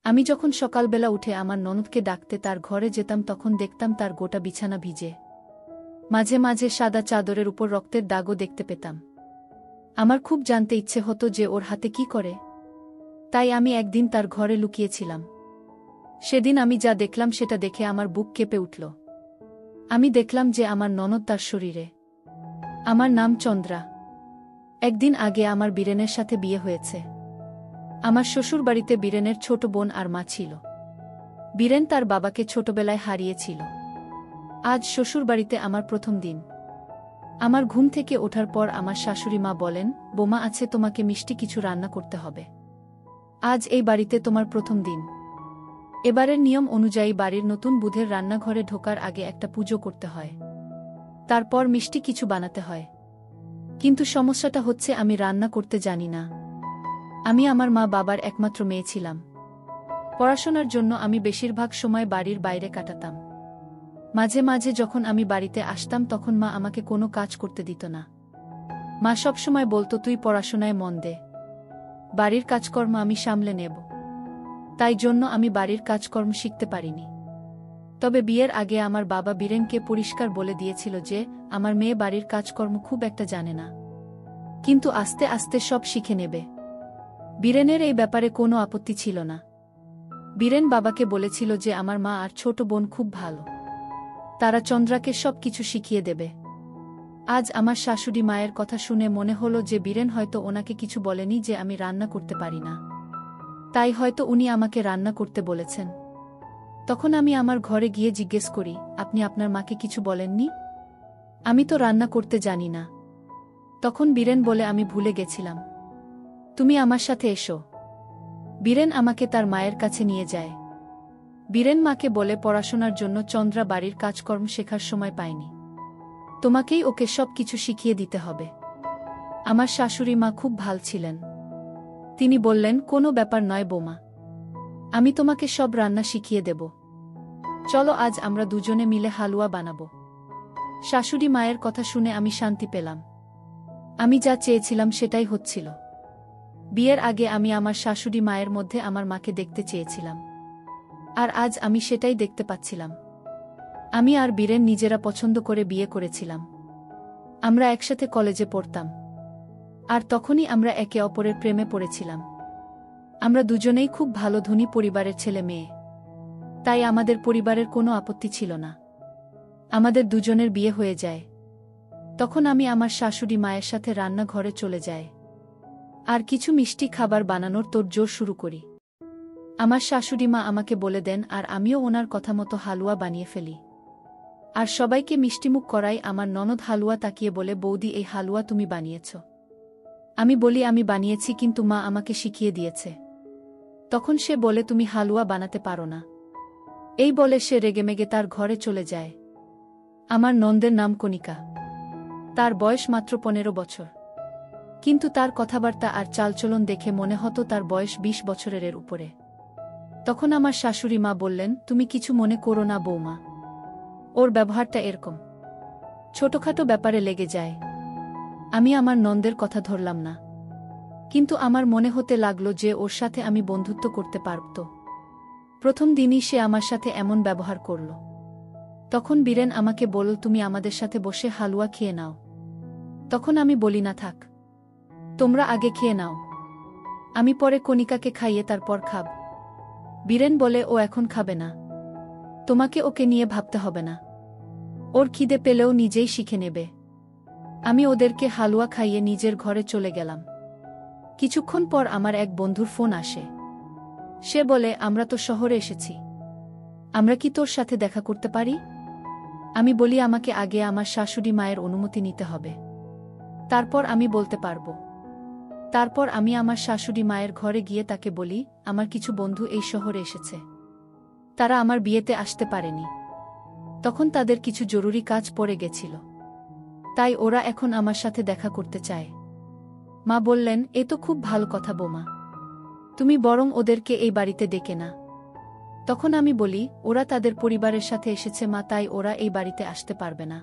আমি যখন সকালবেলা উঠে আমার ননদকে ডাকতে তার ঘরে যেতাম তখন দেখতাম তার গোটা বিছানা ভিজে। মাঝে মাঝে সাদা চাদরের উপর রক্তের দাগও দেখতে পেতাম। আমার খুব জানতে ইচ্ছে হতো যে ওর হাতে কি করে। তাই আমি একদিন তার ঘরে লুকিয়েছিলাম। সেদিন আমি যা দেখলাম সেটা দেখে আমার বুক কেঁপে উঠল। আমি দেখলাম যে আমার ননদ তার শরীরে। আমার নাম চন্দ্রা। একদিন আগে আমার বীরেনের সাথে বিয়ে হয়েছে। আমার শ্বশুরবাড়িতে বীরেনের ছোট বোন আর মা ছিল। বীরেন তার বাবাকে ছোটবেলায় হারিয়েছিল। আজ শ্বশুরবাড়িতে আমার প্রথম দিন। আমার ঘুম থেকে ওঠার পর আমার শাশুড়ি মা বলেন, বোমা আছে, তোমাকে মিষ্টি কিছু রান্না করতে হবে। আজ এই বাড়িতে তোমার প্রথম দিন। এবারের নিয়ম অনুযায়ী বাড়ির নতুন বুধের রান্নাঘরে ঢোকার আগে একটা পুজো করতে হয়। তারপর মিষ্টি কিছু বানাতে হয়। কিন্তু সমস্যাটা হচ্ছে আমি রান্না করতে জানি না। আমি আমার মা বাবার একমাত্র মেয়ে ছিলাম। পড়াশোনার জন্য আমি বেশিরভাগ সময় বাড়ির বাইরে কাটাতাম। মাঝে মাঝে যখন আমি বাড়িতে আসতাম তখন মা আমাকে কোনো কাজ করতে দিত না। মা সবসময় বলতো, তুই পড়াশোনায় মন দে, বাড়ির কাজকর্ম আমি সামলে নেব। তাই জন্য আমি বাড়ির কাজকর্ম শিখতে পারিনি। তবে বিয়ের আগে আমার বাবা বীরেনকে পরিষ্কার বলে দিয়েছিল যে আমার মেয়ে বাড়ির কাজকর্ম খুব একটা জানে না, কিন্তু আস্তে আস্তে সব শিখে নেবে। বীরেনের এই ব্যাপারে কোনো আপত্তি ছিল না। বীরেন বাবাকে বলেছিল যে আমার মা আর ছোট বোন খুব ভালো, তারা চন্দ্রাকে সব কিছু শিখিয়ে দেবে। আজ আমার শাশুড়ি মায়ের কথা শুনে মনে হলো যে বীরেন হয়তো ওনাকে কিছু বলেনি যে আমি রান্না করতে পারি না, তাই হয়তো উনি আমাকে রান্না করতে বলেছেন। তখন আমি আমার ঘরে গিয়ে জিজ্ঞেস করি, আপনি আপনার মাকে কিছু বলেননি? আমি তো রান্না করতে জানি না। তখন বীরেন বলে, আমি ভুলে গেছিলাম, তুমি আমার সাথে এসো। বীরেন আমাকে তার মায়ের কাছে নিয়ে যায়। বীরেন মাকে বলে, পড়াশোনার জন্য চন্দ্রা বাড়ির কাজকর্ম শেখার সময় পায়নি, তোমাকেই ওকে সব কিছু শিখিয়ে দিতে হবে। আমার শাশুড়ি মা খুব ভাল ছিলেন। তিনি বললেন, কোনো ব্যাপার নয় বৌমা, আমি তোমাকে সব রান্না শিখিয়ে দেব। চলো আজ আমরা দুজনে মিলে হালুয়া বানাবো। শাশুড়ি মায়ের কথা শুনে আমি শান্তি পেলাম। আমি যা চেয়েছিলাম সেটাই হচ্ছিল। বিয়ের আগে আমি আমার শাশুড়ি মায়ের মধ্যে আমার মাকে দেখতে চেয়েছিলাম, আর আজ আমি সেটাই দেখতে পাচ্ছিলাম। আমি আর বীরেন নিজেরা পছন্দ করে বিয়ে করেছিলাম। আমরা একসাথে কলেজে পড়তাম, আর তখনই আমরা একে অপরের প্রেমে পড়েছিলাম। আমরা দুজনেই খুব ভালো ধনী পরিবারের ছেলে মেয়ে, তাই আমাদের পরিবারের কোনো আপত্তি ছিল না। আমাদের দুজনের বিয়ে হয়ে যায়। তখন আমি আমার শাশুড়ি মায়ের সাথে রান্নাঘরে চলে যাই আর কিছু মিষ্টি খাবার বানানোর তোড়জোড় শুরু করি। আমার শাশুড়ি মা আমাকে বলে দেন, আর আমিও ওনার কথা মতো হালুয়া বানিয়ে ফেলি আর সবাইকে মিষ্টিমুখ করাই। আমার ননদ হালুয়া তাকিয়ে বলে, বৌদি, এই হালুয়া তুমি বানিয়েছ? আমি বলি, আমি বানিয়েছি, কিন্তু মা আমাকে শিখিয়ে দিয়েছে। তখন সে বলে, তুমি হালুয়া বানাতে পারো না। এই বলে সে রেগেমেগে তার ঘরে চলে যায়। আমার নন্দের নাম কণিকা। তার বয়স মাত্র 15 বছর, কিন্তু তার কথাবার্তা আর চালচলন দেখে মনে হতো তার বয়স 20 বছরের উপরে। তখন আমার শাশুড়ি মা বললেন, তুমি কিছু মনে করো না বৌমা, ওর ব্যবহারটা এরকম, ছোটখাটো ব্যাপারে লেগে যায়। আমি আমার নন্দের কথা ধরলাম না, কিন্তু আমার মনে হতে লাগলো যে ওর সাথে আমি বন্ধুত্ব করতে পারত। প্রথম দিনই সে আমার সাথে এমন ব্যবহার করল। তখন বীরেন আমাকে বলল, তুমি আমাদের সাথে বসে হালুয়া খেয়ে নাও। তখন আমি বলি, না থাক, তোমরা আগে খেয়ে নাও, আমি পরে কণিকাকে খাইয়ে তারপর খাব। বীরেন বলে, ও এখন খাবে না, তোমাকে ওকে নিয়ে ভাবতে হবে না, ওর খিদে পেলেও নিজেই শিখে নেবে। আমি ওদেরকে হালুয়া খাইয়ে নিজের ঘরে চলে গেলাম। কিছুক্ষণ পর আমার এক বন্ধুর ফোন আসে। সে বলে, আমরা তো শহরে এসেছি, আমরা কি তোর সাথে দেখা করতে পারি? আমি বলি, আমাকে আগে আমার শাশুড়ি মায়ের অনুমতি নিতে হবে, তারপর আমি বলতে পারবো। তারপর আমি আমার শাশুড়ি মায়ের ঘরে গিয়ে তাকে বলি, আমার কিছু বন্ধু এই শহরে এসেছে, তারা আমার বিয়েতে আসতে পারেনি, তখন তাদের কিছু জরুরি কাজ পড়ে গেছিল, তাই ওরা এখন আমার সাথে দেখা করতে চায়। মা বললেন, এ তো খুব ভালো কথা বোমা, তুমি বরং ওদেরকে এই বাড়িতে ডেকে না। তখন আমি বলি, ওরা তাদের পরিবারের সাথে এসেছে মা, তাই ওরা এই বাড়িতে আসতে পারবে না।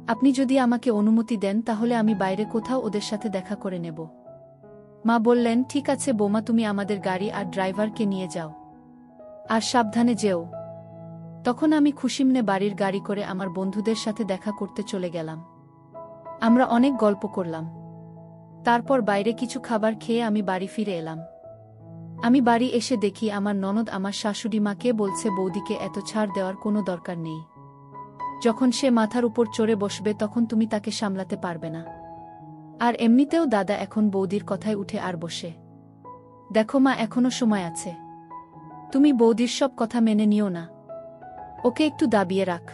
আপনি যদি আমাকে অনুমতি দেন তাহলে আমি বাইরে কোথাও ওদের সাথে দেখা করে নেব। মা বললেন, ঠিক আছে বোমা, তুমি আমাদের গাড়ি আর ড্রাইভারকে নিয়ে যাও, আর সাবধানে যেও। তখন আমি খুশিমনে বাড়ির গাড়ি করে আমার বন্ধুদের সাথে দেখা করতে চলে গেলাম। আমরা অনেক গল্প করলাম। তারপর বাইরে কিছু খাবার খেয়ে আমি বাড়ি ফিরে এলাম। আমি বাড়ি এসে দেখি আমার ননদ আমার শাশুড়ি মাকে বলছে বৌদিকে এত ছাড় দেওয়ার কোনো দরকার নেই। যখন সে মাথার উপর চড়ে বসবে তখন তুমি তাকে সামলাতে পারবে না। আর এমনিতেও দাদা এখন বৌদির কথায় উঠে আর বসে। দেখো মা, এখনো সময় আছে। তুমি বৌদির সব কথা মেনে নিও না। ওকে একটু দাবিয়ে রাখ।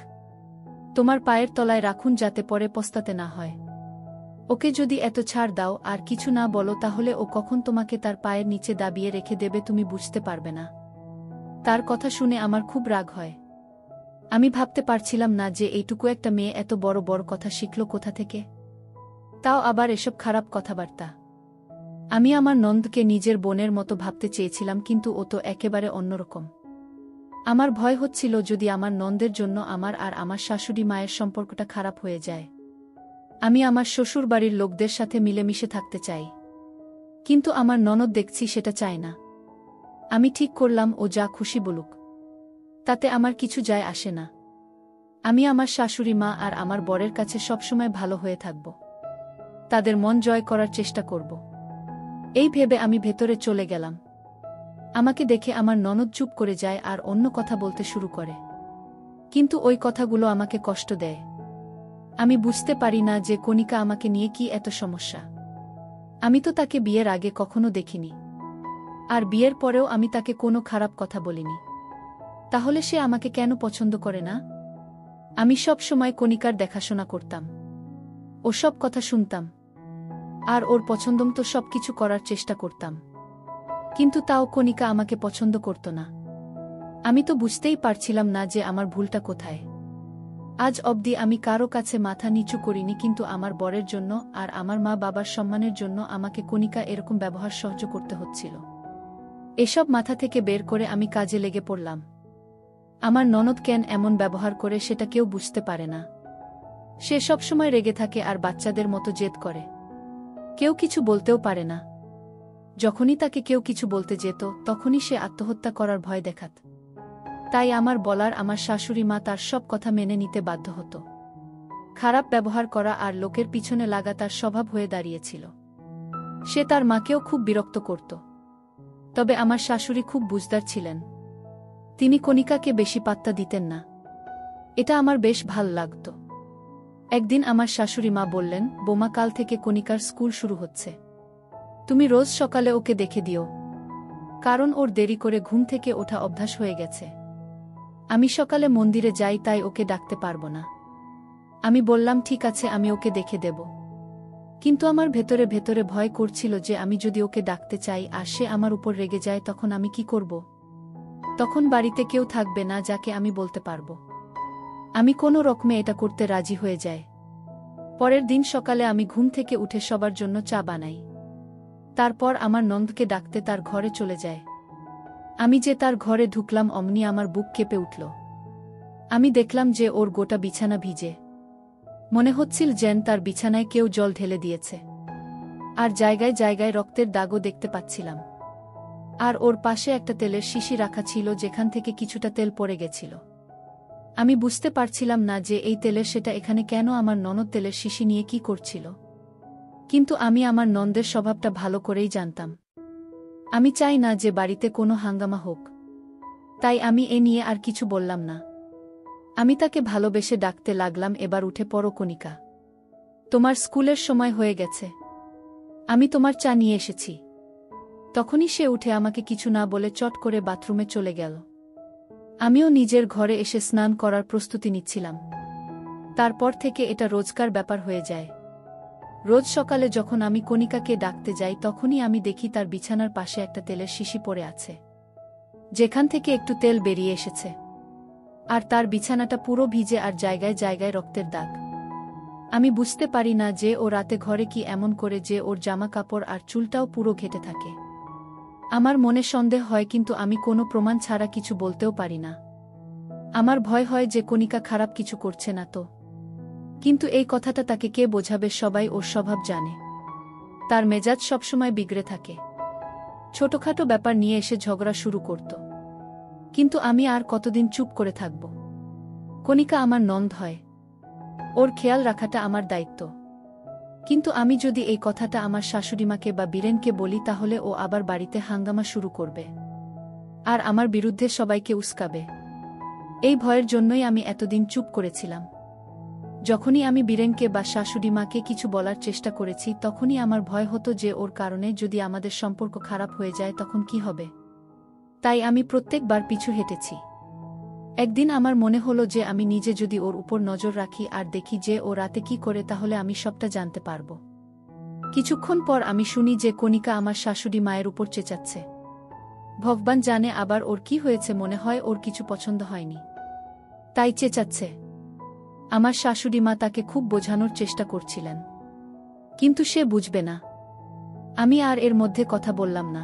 তোমার পায়ের তলায় রাখুন যাতে পরে পস্তাতে না হয়। ওকে যদি এত ছাড় দাও আর কিছু না বলো তাহলে ও কখন তোমাকে তার পায়ের নিচে দাবিয়ে রেখে দেবে তুমি বুঝতে পারবে না। তার কথা শুনে আমার খুব রাগ হয়। আমি ভাবতে পারছিলাম না যে এইটুকু একটা মেয়ে এত বড় বড় কথা শিখল কোথা থেকে, তাও আবার এসব খারাপ কথাবার্তা। আমি আমার নন্দকে নিজের বোনের মতো ভাবতে চেয়েছিলাম, কিন্তু ও তো একেবারে অন্যরকম। আমার ভয় হচ্ছিল যদি আমার নন্দের জন্য আমার আর আমার শাশুড়ি মায়ের সম্পর্কটা খারাপ হয়ে যায়। আমি আমার শ্বশুর বাড়ির লোকদের সাথে মিলেমিশে থাকতে চাই, কিন্তু আমার ননদ দেখছি সেটা চায় না। আমি ঠিক করলাম ও যা খুশি বলুক, তাতে আমার কিছু যায় আসে না। আমি আমার শাশুড়ি মা আর আমার বরের কাছে সবসময় ভালো হয়ে থাকব, তাদের মন জয় করার চেষ্টা করব। এই ভেবে আমি ভেতরে চলে গেলাম। আমাকে দেখে আমার ননদ চুপ করে যায় আর অন্য কথা বলতে শুরু করে, কিন্তু ওই কথাগুলো আমাকে কষ্ট দেয়। আমি বুঝতে পারি না যে কণিকা আমাকে নিয়ে কি এত সমস্যা। আমি তো তাকে বিয়ের আগে কখনো দেখিনি, আর বিয়ের পরেও আমি তাকে কোনো খারাপ কথা বলিনি। তাহলে সে আমাকে কেন পছন্দ করে না? আমি সব সময় কণিকার দেখাশোনা করতাম, ও সব কথা শুনতাম, আর ওর পছন্দমতো সবকিছু করার চেষ্টা করতাম, কিন্তু তাও কণিকা আমাকে পছন্দ করত না। আমি তো বুঝতেই পারছিলাম না যে আমার ভুলটা কোথায়। আজ অবধি আমি কারো কাছে মাথা নিচু করিনি, কিন্তু আমার বরের জন্য আর আমার মা বাবার সম্মানের জন্য আমাকে কণিকা এরকম ব্যবহার সহ্য করতে হচ্ছিল। এসব মাথা থেকে বের করে আমি কাজে লেগে পড়লাম। আমার ননদ কেন এমন ব্যবহার করে সেটা কেউ বুঝতে পারে না। সে সবসময় রেগে থাকে আর বাচ্চাদের মতো জেদ করে। কেউ কিছু বলতেও পারে না। যখনই তাকে কেউ কিছু বলতে যেত তখনই সে আত্মহত্যা করার ভয় দেখাত। তাই আমার বলার আমার শাশুড়ি মা তার সব কথা মেনে নিতে বাধ্য হতো। খারাপ ব্যবহার করা আর লোকের পিছনে লাগা তার স্বভাব হয়ে দাঁড়িয়েছিল। সে তার মাকেও খুব বিরক্ত করত। তবে আমার শাশুড়ি খুব বুঝদার ছিলেন। তিনি কণিকাকে বেশি পাত্তা দিতেন না। এটা আমার বেশ ভাল লাগত। একদিন আমার শাশুড়ি মা বললেন, বোমা, কাল থেকে কণিকার স্কুল শুরু হচ্ছে। তুমি রোজ সকালে ওকে দেখে দিও, কারণ ওর দেরি করে ঘুম থেকে ওঠা অভ্যাস হয়ে গেছে। আমি সকালে মন্দিরে যাই, তাই ওকে ডাকতে পারবো না। আমি বললাম ঠিক আছে, আমি ওকে দেখে দেব। কিন্তু আমার ভেতরে ভেতরে ভয় করছিল যে আমি যদি ওকে ডাকতে চাই আর সে আমার উপর রেগে যায় তখন আমি কি করব? তখন বাড়িতে কেউ থাকবে না যাকে আমি বলতে পারবো। আমি কোনো রকমে এটা করতে রাজি হয়ে যাই। পরের দিন সকালে আমি ঘুম থেকে উঠে সবার জন্য চা বানাই। তারপর আমার নন্দকে ডাকতে তার ঘরে চলে যায়। আমি যে তার ঘরে ঢুকলাম অমনি আমার বুক কেঁপে উঠল। আমি দেখলাম যে ওর গোটা বিছানা ভিজে। মনে হচ্ছিল যেন তার বিছানায় কেউ জল ঢেলে দিয়েছে, আর জায়গায় জায়গায় রক্তের দাগও দেখতে পাচ্ছিলাম। আর ওর পাশে একটা তেলের শিশি রাখা ছিল যেখান থেকে কিছুটা তেল পড়ে গেছিল। আমি বুঝতে পারছিলাম না যে এই তেলের সেটা এখানে কেন, আমার ননদ তেলের শিশি নিয়ে কি করছিল। কিন্তু আমি আমার নন্দের স্বভাবটা ভালো করেই জানতাম। আমি চাই না যে বাড়িতে কোনো হাঙ্গামা হোক, তাই আমি এ নিয়ে আর কিছু বললাম না। আমি তাকে ভালোবেসে ডাকতে লাগলাম, এবার উঠে পড়ো কণিকা, তোমার স্কুলের সময় হয়ে গেছে, আমি তোমার চা নিয়ে এসেছি। তখনই সে উঠে আমাকে কিছু না বলে চট করে বাথরুমে চলে গেল। আমিও নিজের ঘরে এসে স্নান করার প্রস্তুতি নিচ্ছিলাম। তারপর থেকে এটা রোজকার ব্যাপার হয়ে যায়। রোজ সকালে যখন আমি কণিকাকে ডাকতে যাই তখনই আমি দেখি তার বিছানার পাশে একটা তেলের শিশি পড়ে আছে, যেখান থেকে একটু তেল বেরিয়ে এসেছে। আর তার বিছানাটা পুরো ভিজে আর জায়গায় জায়গায় রক্তের দাগ। আমি বুঝতে পারি না যে ও রাতে ঘরে কি এমন করে যে ওর জামা কাপড় আর চুলটাও পুরো ঘেটে থাকে। আমার মনে সন্দেহ হয়, কিন্তু আমি কোনো প্রমাণ ছাড়া কিছু বলতেও পারি না। আমার ভয় হয় যে কণিকা খারাপ কিছু করছে না তো। কিন্তু এই কথাটা তাকে কে বোঝাবে? সবাই ওর স্বভাব জানে। তার মেজাজ সবসময় বিগড়ে থাকে। ছোটখাটো ব্যাপার নিয়ে এসে ঝগড়া শুরু করত। কিন্তু আমি আর কতদিন চুপ করে থাকব? কণিকা আমার নন্দ হয়, ওর খেয়াল রাখাটা আমার দায়িত্ব। কিন্তু আমি যদি এই কথাটা আমার শাশুড়িমাকে বা বীরেনকে বলি তাহলে ও আবার বাড়িতে হাঙ্গামা শুরু করবে আর আমার বিরুদ্ধে সবাইকে উস্কাবে। এই ভয়ের জন্যই আমি এতদিন চুপ করেছিলাম। যখনই আমি বীরেনকে বা শাশুড়িমাকে কিছু বলার চেষ্টা করেছি তখনই আমার ভয় হতো যে ওর কারণে যদি আমাদের সম্পর্ক খারাপ হয়ে যায় তখন কি হবে। তাই আমি প্রত্যেকবার পিছু হেঁটেছি। একদিন আমার মনে হলো যে আমি নিজে যদি ওর উপর নজর রাখি আর দেখি যে ও রাতে কি করে তাহলে আমি সবটা জানতে পারব। কিছুক্ষণ পর আমি শুনি যে কণিকা আমার শাশুড়ি মায়ের উপর চেঁচাচ্ছে। ভগবান জানে আবার ওর কি হয়েছে, মনে হয় ওর কিছু পছন্দ হয়নি, তাই চেঁচাচ্ছে। আমার শাশুড়ি মা তাকে খুব বোঝানোর চেষ্টা করছিলেন, কিন্তু সে বুঝবে না। আমি আর এর মধ্যে কথা বললাম না,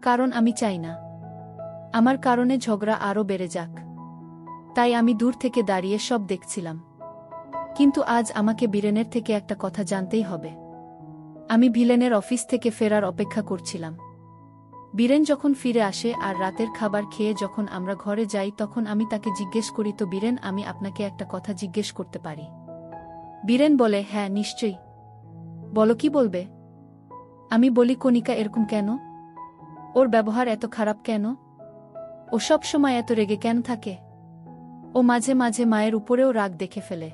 কারণ আমি চাই না আমার কারণে ঝগড়া আরও বেড়ে যাক। তাই আমি দূর থেকে দাঁড়িয়ে সব দেখছিলাম। কিন্তু আজ আমাকে বীরেনের থেকে একটা কথা জানতেই হবে। আমি ভিলেনের অফিস থেকে ফেরার অপেক্ষা করছিলাম। বীরেন যখন ফিরে আসে আর রাতের খাবার খেয়ে যখন আমরা ঘরে যাই তখন আমি তাকে জিজ্ঞেস করি, তো বীরেন, আমি আপনাকে একটা কথা জিজ্ঞেস করতে পারি? বীরেন বলে, হ্যাঁ নিশ্চয়ই, বলো কি বলবে। আমি বলি, কণিকা এরকম কেন? ওর ব্যবহার এত খারাপ কেন? ও সব সময় এত রেগে কেন থাকে? ও মাঝে মাঝে মায়ের উপরেও রাগ দেখে ফেলে।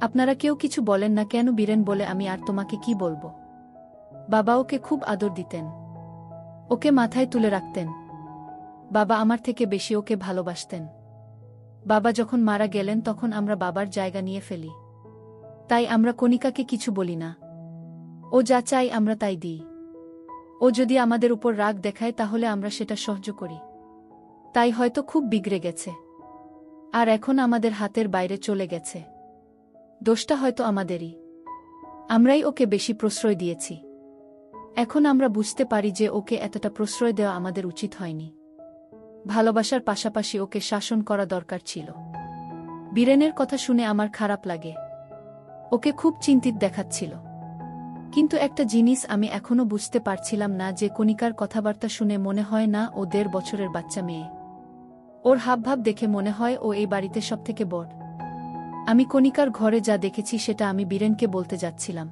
আপনারা কেউ কিছু বলেন না কেন? বীরেন বলে, আমি আর তোমাকে কি বলবো। বাবা ওকে খুব আদর দিতেন, ওকে মাথায় তুলে রাখতেন। বাবা আমার থেকে বেশি ওকে ভালোবাসতেন। বাবা যখন মারা গেলেন তখন আমরা বাবার জায়গা নিয়ে ফেলি। তাই আমরা কণিকাকে কিছু বলি না। ও যা চাই আমরা তাই দিই। ও যদি আমাদের উপর রাগ দেখায় তাহলে আমরা সেটা সহ্য করি। তাই হয়তো খুব বিগড়ে গেছে আর এখন আমাদের হাতের বাইরে চলে গেছে। দোষটা হয়তো আমাদেরই, আমরাই ওকে বেশি প্রশ্রয় দিয়েছি। এখন আমরা বুঝতে পারি যে ওকে এতটা প্রশ্রয় দেওয়া আমাদের উচিত হয়নি। ভালোবাসার পাশাপাশি ওকে শাসন করা দরকার ছিল। বীরেনের কথা শুনে আমার খারাপ লাগে। ওকে খুব চিন্তিত দেখাচ্ছিল। কিন্তু একটা জিনিস আমি এখনো বুঝতে পারছিলাম না, যে কণিকার কথাবার্তা শুনে মনে হয় না ও ১.৫ বছরের বাচ্চা মেয়ে। ওর হাবভাব দেখে মনে হয় ও এই বাড়িতে সবথেকে বড়। আমি কণিকার ঘরে যা দেখেছি সেটা আমি বীরেনকে বলতে যাচ্ছিলাম,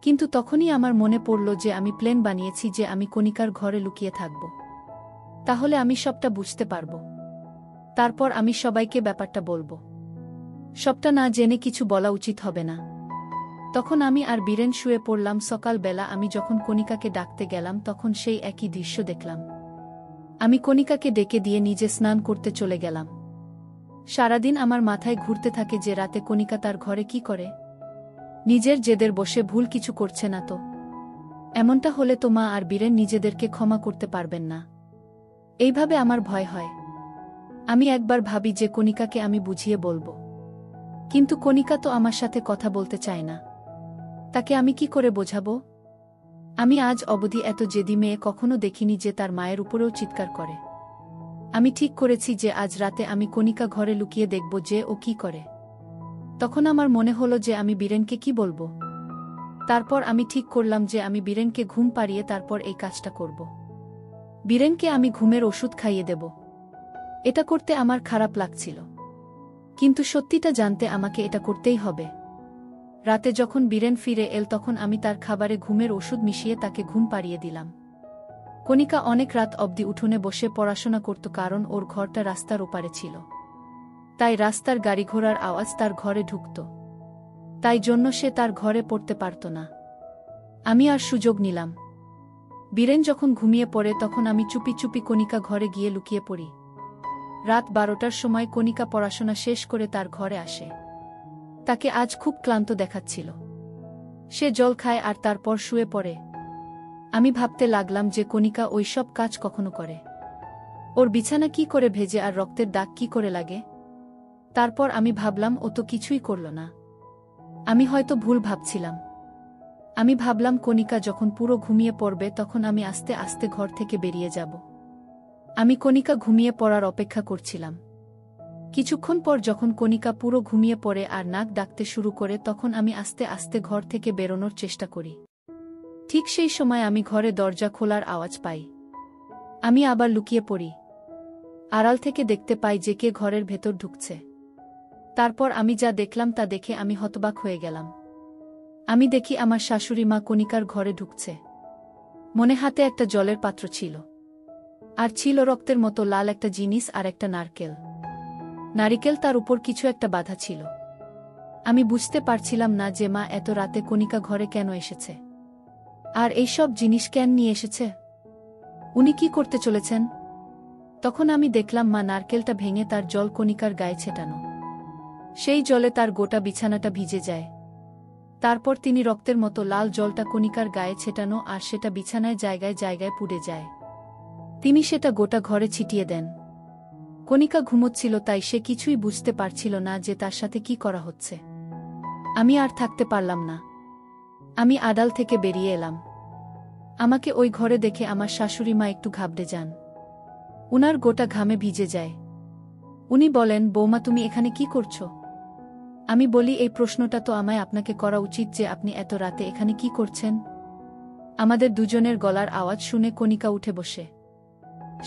কিন্তু তখনই আমার মনে পড়ল যে আমি প্ল্যান বানিয়েছি যে আমি কণিকার ঘরে লুকিয়ে থাকব। তাহলে আমি সবটা বুঝতে পারব। তারপর আমি সবাইকে ব্যাপারটা বলবো। সবটা না জেনে কিছু বলা উচিত হবে না। তখন আমি আর বীরেন শুয়ে পড়লাম। সকালবেলা আমি যখন কণিকাকে ডাকতে গেলাম তখন সেই একই দৃশ্য দেখলাম। আমি কণিকাকে ডেকে দিয়ে নিজে স্নান করতে চলে গেলাম। সারাদিন আমার মাথায় ঘুরতে থাকে যে রাতে কণিকা তার ঘরে কি করে। নিজের জেদের বসে ভুল কিছু করছে না তো? এমনটা হলে তো মা আর বীরেন নিজেদেরকে ক্ষমা করতে পারবেন না। এইভাবে আমার ভয় হয়। আমি একবার ভাবি যে কণিকাকে আমি বুঝিয়ে বলবো, কিন্তু কণিকা তো আমার সাথে কথা বলতে চায় না। তাকে আমি কি করে বোঝাবো? আমি আজ অবধি এত জেদি মেয়ে কখনো দেখিনি যে তার মায়ের উপরেও চিৎকার করে। আমি ঠিক করেছি যে আজ রাতে আমি কণিকা ঘরে লুকিয়ে দেখব যে ও কি করে। তখন আমার মনে হলো যে আমি বীরেনকে কি বলবো। তারপর আমি ঠিক করলাম যে আমি বীরেনকে ঘুম পাড়িয়ে তারপর এই কাজটা করব। বীরেনকে আমি ঘুমের ওষুধ খাইয়ে দেব। এটা করতে আমার খারাপ লাগছিল, কিন্তু সত্যিটা জানতে আমাকে এটা করতেই হবে। রাতে যখন বীরেন ফিরে এল তখন আমি তার খাবারে ঘুমের ওষুধ মিশিয়ে তাকে ঘুম পাড়িয়ে দিলাম। কণিকা অনেক রাত অবধি উঠোনে বসে পড়াশোনা করত, কারণ ওর ঘরটা রাস্তার ওপারে ছিল। তাই রাস্তার গাড়িঘোড়ার আওয়াজ তার ঘরে ঢুকত। তাই জন্য সে তার ঘরে পড়তে পারত না। আমি আর সুযোগ নিলাম। বীরেন যখন ঘুমিয়ে পড়ে তখন আমি চুপি চুপি কণিকা ঘরে গিয়ে লুকিয়ে পড়ি। রাত ১২টার সময় কণিকা পড়াশোনা শেষ করে তার ঘরে আসে। তাকে আজ খুব ক্লান্ত দেখাচ্ছিল। সে জল খায় আর তারপর শুয়ে পড়ে। আমি ভাবতে লাগলাম যে কণিকা ওই সব কাজ কখনো করে? ওর বিছানা কি করে ভেজে আর রক্তের দাগ কি করে লাগে? তারপর আমি ভাবলাম ও তো কিছুই করল না। আমি হয়তো ভুল ভাবছিলাম। আমি ভাবলাম কণিকা যখন পুরো ঘুমিয়ে পড়বে তখন আমি আস্তে আস্তে ঘর থেকে বেরিয়ে যাব। আমি কণিকা ঘুমিয়ে পড়ার অপেক্ষা করছিলাম। কিছুক্ষণ পর যখন কণিকা পুরো ঘুমিয়ে পড়ে আর নাক ডাকতে শুরু করে তখন আমি আস্তে আস্তে ঘর থেকে বেরোনোর চেষ্টা করি। ঠিক সেই সময় আমি ঘরে দরজা খোলার আওয়াজ পাই। আমি আবার লুকিয়ে পড়ি। আড়াল থেকে দেখতে পাই যে কে ঘরের ভেতর ঢুকছে। তারপর আমি যা দেখলাম তা দেখে আমি হতবাক হয়ে গেলাম। আমি দেখি আমার শাশুড়ি মা কণিকার ঘরে ঢুকছে। মনে হাতে একটা জলের পাত্র ছিল, আর ছিল রক্তের মতো লাল একটা জিনিস আর একটা নারিকেল তার উপর কিছু একটা বাধা ছিল। আমি বুঝতে পারছিলাম না যে মা এত রাতে কণিকা ঘরে কেন এসেছে, আর এইসব জিনিস কেন নিয়ে এসেছে। উনি কি করতে চলেছেন? তখন আমি দেখলাম মা নারকেলটা ভেঙে তার জল কণিকার গায়ে ছেটানো। সেই জলে তার গোটা বিছানাটা ভিজে যায়। তারপর তিনি রক্তের মতো লাল জলটা কণিকার গায়ে ছেটানো আর সেটা বিছানায় জায়গায় জায়গায় পুড়ে যায়। তিনি সেটা গোটা ঘরে ছিটিয়ে দেন। কণিকা ঘুমোচ্ছিল, তাই সে কিছুই বুঝতে পারছিল না যে তার সাথে কি করা হচ্ছে। আমি আর থাকতে পারলাম না। আমি আড়াল থেকে বেরিয়ে এলাম। আমাকে ওই ঘরে দেখে আমার শাশুড়ি মা একটু ঘাবড়ে যান। উনার গোটা ঘামে ভিজে যায়। উনি বলেন, বৌমা তুমি এখানে কি করছো? আমি বলি, এই প্রশ্নটা তো আমায় আপনাকে করা উচিত যে আপনি এত রাতে এখানে কি করছেন। আমাদের দুজনের গলার আওয়াজ শুনে কণিকা উঠে বসে।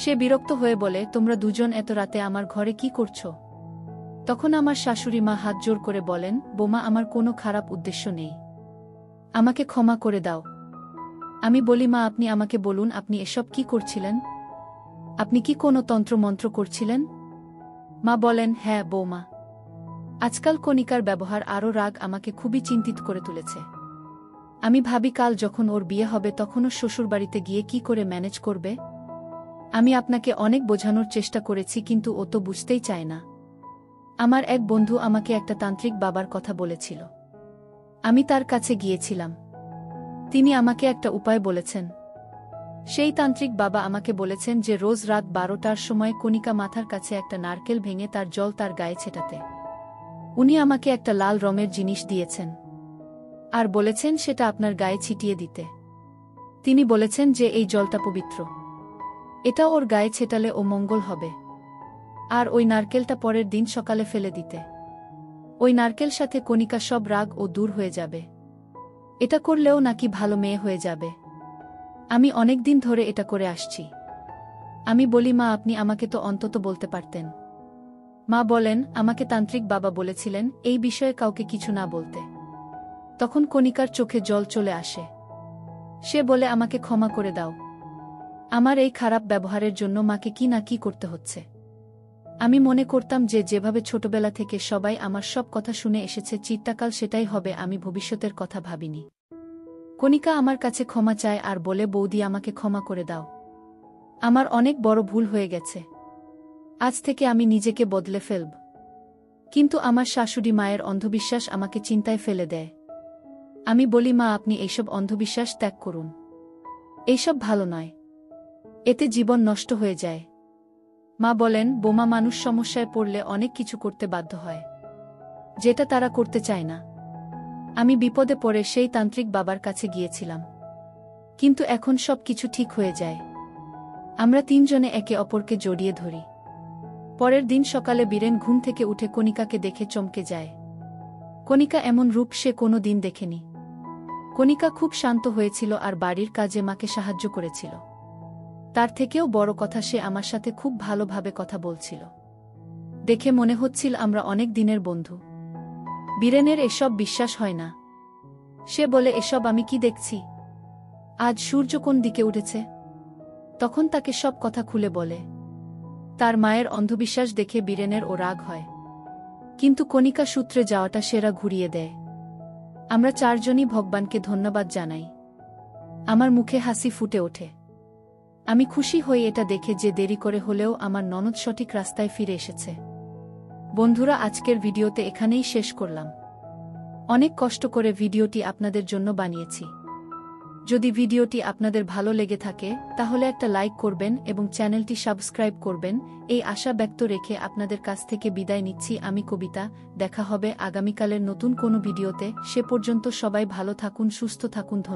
সে বিরক্ত হয়ে বলে, তোমরা দুজন এত রাতে আমার ঘরে কি করছো? তখন আমার শাশুড়ি মা হাত জোর করে বলেন, বোমা আমার কোনো খারাপ উদ্দেশ্য নেই, আমাকে ক্ষমা করে দাও। আমি বলি, মা আপনি আমাকে বলুন আপনি এসব কি করছিলেন? আপনি কি কোনো তন্ত্রমন্ত্র করছিলেন? মা বলেন, হ্যাঁ বৌমা। আজকাল কণিকার ব্যবহার আরও রাগ আমাকে খুবই চিন্তিত করে তুলেছে। আমি ভাবি কাল যখন ওর বিয়ে হবে তখনও শ্বশুরবাড়িতে গিয়ে কি করে ম্যানেজ করবে। আমি আপনাকে অনেক বোঝানোর চেষ্টা করেছি, কিন্তু ও তো বুঝতেই চায় না। আমার এক বন্ধু আমাকে একটা তান্ত্রিক বাবার কথা বলেছিল। আমি তার কাছে গিয়েছিলাম। তিনি আমাকে একটা উপায় বলেছেন। সেই তান্ত্রিক বাবা আমাকে বলেছেন যে রোজ রাত 12টার সময় কণিকা মাথার কাছে একটা নারকেল ভেঙে তার জল তার গায়ে ছেটাতে। উনি আমাকে একটা লাল রঙের জিনিস দিয়েছেন আর বলেছেন সেটা আপনার গায়ে ছিটিয়ে দিতে। তিনি বলেছেন যে এই জলটা পবিত্র, এটা ওর গায়ে ছেটালে ও মঙ্গল হবে। আর ওই নারকেলটা পরের দিন সকালে ফেলে দিতে। ওই নারকেল সাথে কণিকা সব রাগ ও দূর হয়ে যাবে। এটা করলেও নাকি ভালো মেয়ে হয়ে যাবে। আমি অনেক দিন ধরে এটা করে আসছি। আমি বলি, মা আপনি আমাকে তো অন্তত বলতে পারতেন। মা বলেন, আমাকে তান্ত্রিক বাবা বলেছিলেন এই বিষয়ে কাউকে কিছু না বলতে। তখন কণিকার চোখে জল চলে আসে। সে বলে, আমাকে ক্ষমা করে দাও। আমার এই খারাপ ব্যবহারের জন্য মাকে কি না কি করতে হচ্ছে। আমি মনে করতাম যে যেভাবে ছোটবেলা থেকে সবাই আমার সব কথা শুনে এসেছে চিরকাল সেটাই হবে, আমি ভবিষ্যতের কথা ভাবিনি। কণিকা আমার কাছে ক্ষমা চায় আর বলে, বৌদি আমাকে ক্ষমা করে দাও। আমার অনেক বড় ভুল হয়ে গেছে। আজ থেকে আমি নিজেকে বদলে ফেলব। কিন্তু আমার শাশুড়ি মায়ের অন্ধবিশ্বাস আমাকে চিন্তায় ফেলে দেয়। আমি বলি, মা আপনি এইসব অন্ধবিশ্বাস ত্যাগ করুন। এইসব ভালো নয়, এতে জীবন নষ্ট হয়ে যায়। মা বলেন, বোমা মানুষ সমস্যায় পড়লে অনেক কিছু করতে বাধ্য হয় যেটা তারা করতে চায় না। আমি বিপদে পড়ে সেই তান্ত্রিক বাবার কাছে গিয়েছিলাম, কিন্তু এখন সব কিছু ঠিক হয়ে যায়। আমরা তিনজনে একে অপরকে জড়িয়ে ধরি। পরের দিন সকালে বীরেন ঘুম থেকে উঠে কণিকাকে দেখে চমকে যায়। কণিকা এমন রূপ সে কোনো দিন দেখেনি। কণিকা খুব শান্ত হয়েছিল আর বাড়ির কাজে মাকে সাহায্য করেছিল। তার থেকেও বড় কথা, সে আমার সাথে খুব ভালোভাবে কথা বলছিল। দেখে মনে হচ্ছিল আমরা অনেক দিনের বন্ধু। বীরেনের এসব বিশ্বাস হয় না। সে বলে, এসব আমি কি দেখছি? আজ সূর্য কোন দিকে উঠেছে? তখন তাকে সব কথা খুলে বলে। তার মায়ের অন্ধবিশ্বাস দেখে বীরেনের ও রাগ হয়, কিন্তু কণিকা সূত্রে যাওয়াটা সেরা ঘুরিয়ে দেয়। আমরা চারজনই ভগবানকে ধন্যবাদ জানাই। আমার মুখে হাসি ফুটে ওঠে। আমি খুশি হই এটা দেখে যে দেরি করে হলেও আমার ননদ সঠিক রাস্তায় ফিরে এসেছে। বন্ধুরা, আজকের ভিডিওতে এখানেই শেষ করলাম। অনেক কষ্ট করে ভিডিওটি আপনাদের জন্য বানিয়েছি। যদি ভিডিওটি আপনাদের ভালো লেগে থাকে তাহলে একটা লাইক করবেন এবং চ্যানেলটি সাবস্ক্রাইব করবেন। এই আশা ব্যক্ত রেখে আপনাদের কাছ থেকে বিদায় নিচ্ছি আমি কবিতা। দেখা হবে আগামীকালের নতুন কোনো ভিডিওতে। সে পর্যন্ত সবাই ভালো থাকুন, সুস্থ থাকুন। ধন্যবাদ।